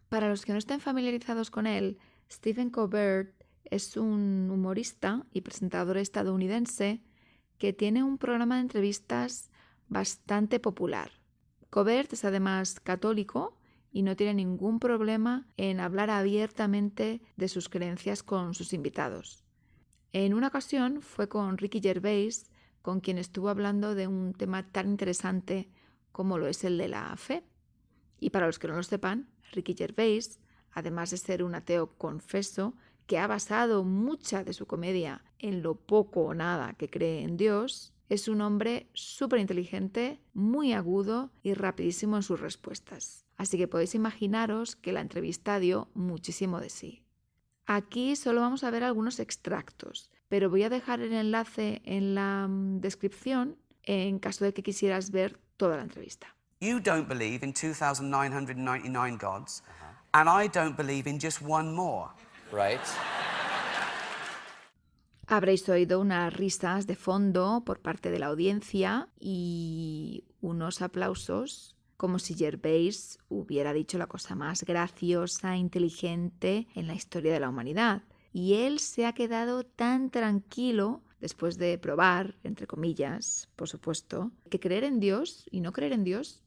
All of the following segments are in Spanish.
Para los que no estén familiarizados con él, Stephen Colbert es un humorista y presentador estadounidense que tiene un programa de entrevistas bastante popular. Colbert es además católico y no tiene ningún problema en hablar abiertamente de sus creencias con sus invitados. En una ocasión fue con Ricky Gervais, con quien estuvo hablando de un tema tan interesante como lo es el de la fe. Y para los que no lo sepan, Ricky Gervais, además de ser un ateo confeso, que ha basado mucha de su comedia en lo poco o nada que cree en Dios, es un hombre súper inteligente, muy agudo y rapidísimo en sus respuestas. Así que podéis imaginaros que la entrevista dio muchísimo de sí. Aquí solo vamos a ver algunos extractos, pero voy a dejar el enlace en la descripción en caso de que quisieras ver toda la entrevista. You don't believe in 2,999 gods, and I don't believe in just one more. Right. Habréis oído unas risas de fondo por parte de la audiencia y unos aplausos como si Gervais hubiera dicho la cosa más graciosa e inteligente en la historia de la humanidad. Y él se ha quedado tan tranquilo después de probar, entre comillas, por supuesto, que creer en Dios y no creer en Dios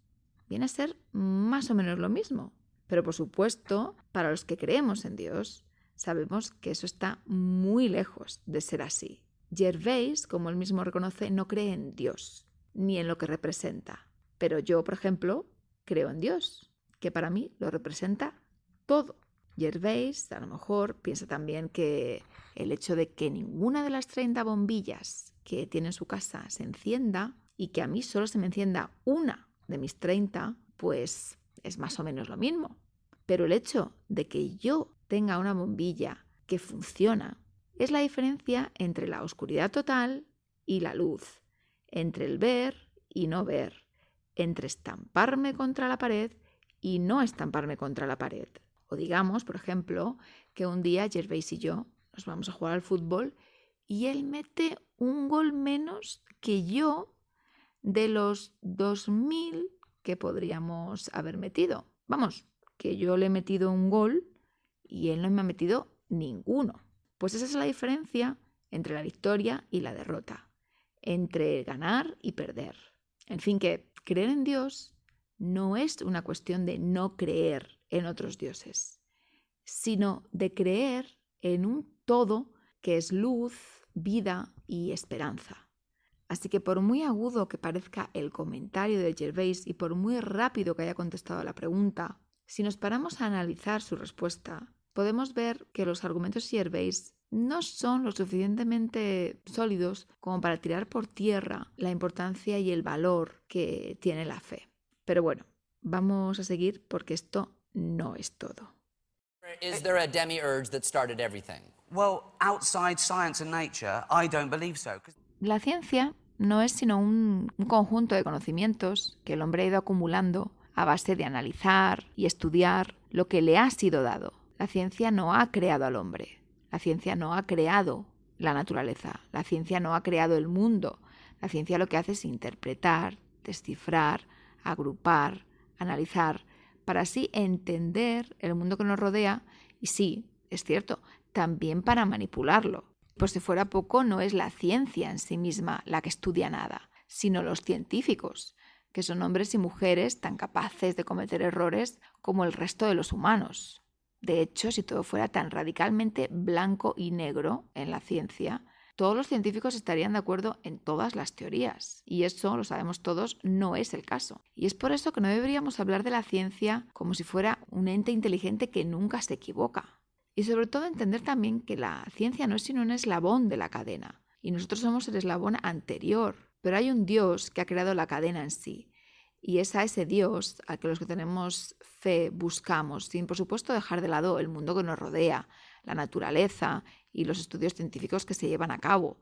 viene a ser más o menos lo mismo. Pero por supuesto, para los que creemos en Dios, sabemos que eso está muy lejos de ser así. Gervais, como él mismo reconoce, no cree en Dios, ni en lo que representa. Pero yo, por ejemplo, creo en Dios, que para mí lo representa todo. Gervais, a lo mejor, piensa también que el hecho de que ninguna de las 30 bombillas que tiene en su casa se encienda y que a mí solo se me encienda una de mis 30, pues es más o menos lo mismo. Pero el hecho de que yo tenga una bombilla que funciona es la diferencia entre la oscuridad total y la luz, entre el ver y no ver, entre estamparme contra la pared y no estamparme contra la pared. O digamos, por ejemplo, que un día Gervais y yo nos vamos a jugar al fútbol y él mete un gol menos que yo de los 2000 que podríamos haber metido. Vamos, que yo le he metido un gol y él no me ha metido ninguno. Pues esa es la diferencia entre la victoria y la derrota, entre ganar y perder. En fin, que creer en Dios no es una cuestión de no creer en otros dioses, sino de creer en un todo que es luz, vida y esperanza. Así que por muy agudo que parezca el comentario de Gervais y por muy rápido que haya contestado a la pregunta, si nos paramos a analizar su respuesta, podemos ver que los argumentos de Gervais no son lo suficientemente sólidos como para tirar por tierra la importancia y el valor que tiene la fe. Pero bueno, vamos a seguir porque esto no es todo. Is there a demiurge that started everything? Well, outside science and nature, I don't believe so. La ciencia no es sino un conjunto de conocimientos que el hombre ha ido acumulando a base de analizar y estudiar lo que le ha sido dado. La ciencia no ha creado al hombre. La ciencia no ha creado la naturaleza. La ciencia no ha creado el mundo. La ciencia lo que hace es interpretar, descifrar, agrupar, analizar, para así entender el mundo que nos rodea y sí, es cierto, también para manipularlo. Por si fuera poco, no es la ciencia en sí misma la que estudia nada, sino los científicos, que son hombres y mujeres tan capaces de cometer errores como el resto de los humanos. De hecho, si todo fuera tan radicalmente blanco y negro en la ciencia, todos los científicos estarían de acuerdo en todas las teorías. Y eso, lo sabemos todos, no es el caso. Y es por eso que no deberíamos hablar de la ciencia como si fuera un ente inteligente que nunca se equivoca. Y sobre todo entender también que la ciencia no es sino un eslabón de la cadena. Y nosotros somos el eslabón anterior. Pero hay un Dios que ha creado la cadena en sí. Y es a ese Dios al que los que tenemos fe buscamos, sin por supuesto dejar de lado el mundo que nos rodea, la naturaleza y los estudios científicos que se llevan a cabo.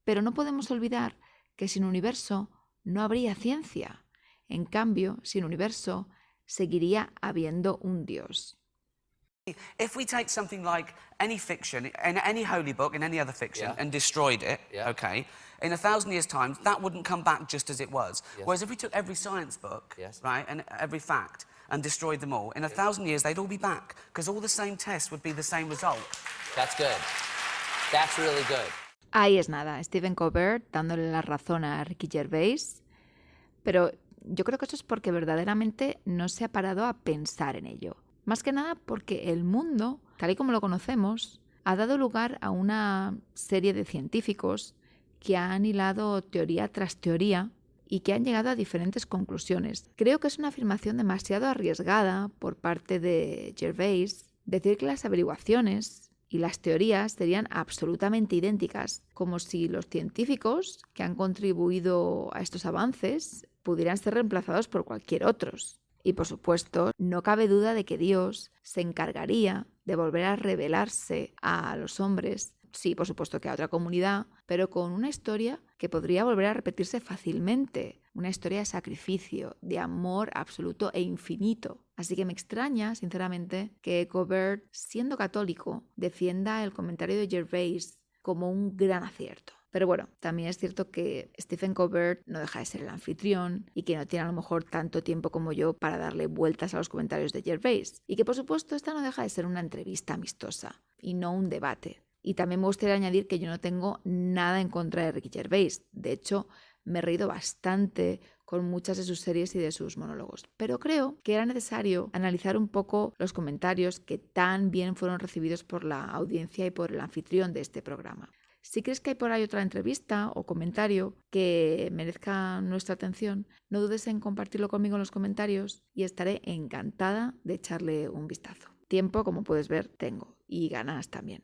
Pero no podemos olvidar que sin universo no habría ciencia. En cambio, sin universo seguiría habiendo un Dios. If we take something like any fiction, any holy book, in any other fiction, and destroyed it, okay, in 1,000 years' time, that wouldn't come back just as it was. Yes. Whereas if we took every science book, Yes. right, and every fact, and destroyed them all, in 1,000 years they'd all be back, because all the same tests would be the same result. That's good. That's really good. Ahí es nada, Stephen Colbert dándole la razón a Ricky Gervais, pero yo creo que eso es porque verdaderamente no se ha parado a pensar en ello. Más que nada porque el mundo, tal y como lo conocemos, ha dado lugar a una serie de científicos que han hilado teoría tras teoría y que han llegado a diferentes conclusiones. Creo que es una afirmación demasiado arriesgada por parte de Gervais decir que las averiguaciones y las teorías serían absolutamente idénticas, como si los científicos que han contribuido a estos avances pudieran ser reemplazados por cualquier otros. Y por supuesto, no cabe duda de que Dios se encargaría de volver a revelarse a los hombres, sí, por supuesto que a otra comunidad, pero con una historia que podría volver a repetirse fácilmente, una historia de sacrificio, de amor absoluto e infinito. Así que me extraña, sinceramente, que Colbert, siendo católico, defienda el comentario de Gervais como un gran acierto. Pero bueno, también es cierto que Stephen Colbert no deja de ser el anfitrión y que no tiene a lo mejor tanto tiempo como yo para darle vueltas a los comentarios de Gervais. Y que por supuesto esta no deja de ser una entrevista amistosa y no un debate. Y también me gustaría añadir que yo no tengo nada en contra de Ricky Gervais. De hecho, me he reído bastante con muchas de sus series y de sus monólogos. Pero creo que era necesario analizar un poco los comentarios que tan bien fueron recibidos por la audiencia y por el anfitrión de este programa. Si crees que hay por ahí otra entrevista o comentario que merezca nuestra atención, no dudes en compartirlo conmigo en los comentarios y estaré encantada de echarle un vistazo. Tiempo, como puedes ver, tengo y ganas también.